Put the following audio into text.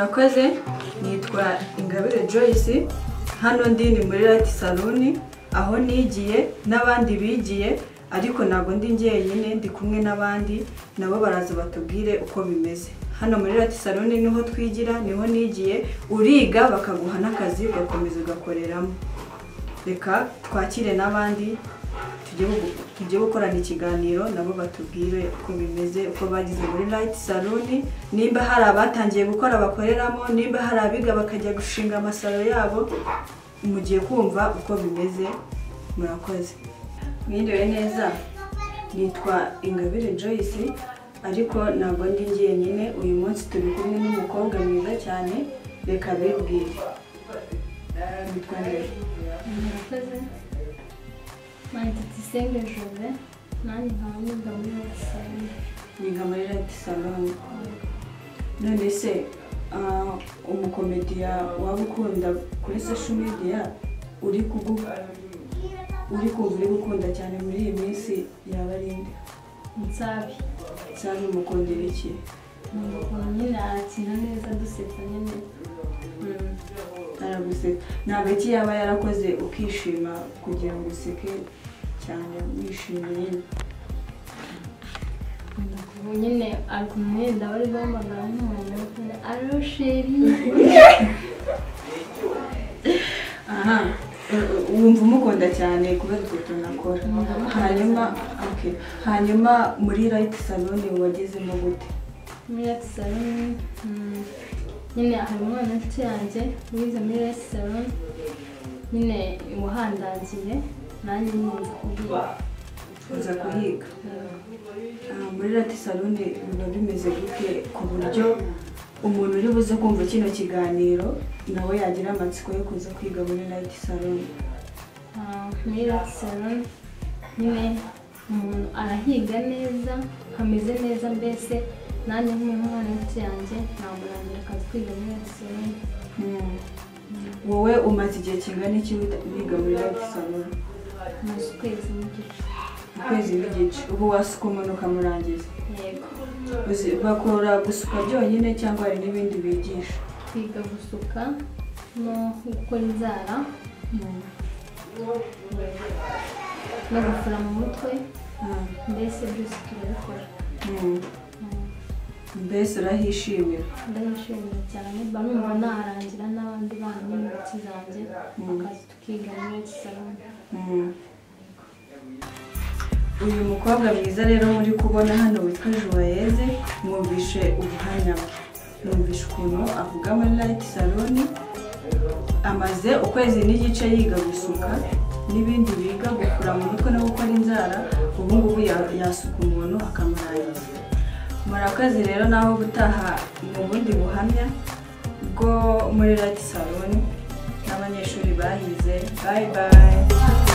murakoze nitwa Ingabire Joyce hano ndi ni muri Light Saloon aho nigiye nabandi bigiye ariko nago ndi njyenyine ndi kumwe nabandi nabo baraza batubwire uko bimeze hano muri Light Saloon niho twigira niho nigiye uriga bakaguha nakazi ugakomeza ugakoreramo reka twakire nabandi tujye gukorana ikiganiro nabo batubwire uko bimeze uko bagize muri Light Saloon nimba hari abatangiye gukora bakoreramo nimba hari abiga bakajya gushinga amasaro yabo mugiye kumva uko bimeze murakoze mwindoye neza nitwa Ingabire Joyce ariko ntabwo ndi njyenyine uyu munsi turi kumwe n'umukobwa mwiza cyane reka bibwire nitwa nde murakoze Senge Jove nani ntamuga muri Saloon niga muri Light Saloon none se umukomediya waba ukunda kuri social media uri kumva uri gukunda cyane muri iyi minsi yaba ari nde Nsabi umukundira iki umuntu nyine akina neza dusetsa nyine araguseka ntabwo iki yaba yarakoze ukishima kugira ngo useke cyane wishimiye nyine ari kumwenda bari guhamagara nk'umuntu alo sheri aha wumva umukunda cyane kubera utwo tunakora hanyuma muri Light Saloon wagezemo gute muri Light Saloon nyine hari umwana yanjye wize muri Light Saloon nyine ubuhandangiye nanjye nza kuhiga muri Light Saloon biba bimeze gute ku buryo umuntu uri buze kumva kino kiganiro nawe yagira amatsiko yo kuza kwiga muri Light Saloon muri Light Saloon nyine umuntu arahiga neza hameze neza mbese nanjye nk'umwana yanjye namurangira akazi kwiga muri Light Saloon wowe umaze igihe kingana iki wiga muri Light Saloon maze ukwezi n'igice ubu wasuka umuntu ukamurangiza yego bakora gusuka byonyine cyangwa hari n'ibindi bigisha kwiga gusuka no gukora inzara no gufura mu mutwe mbese byose turabikora mbese urahishimira ndahishimira cyane banumva naharangira n'abandi bana n'inshuti zanjye akazi tukiga muri Light Saloon uyu mukobwa mwiza rero muri kubona hano witwa Joyeze mwumvishe ubuhamya mwumvishe ukuntu avuga muri Light Saloon amaze ukwezi n'igice yiga gusuka n'ibindi biga gufura mu mutwe no gukora inzara ubu ngubu yasuka umuntu akamurangiza murakoze rero naho gutaha mu bundi buhamya bwo muri Light Saloon n'abanyeshuri bahize bye bye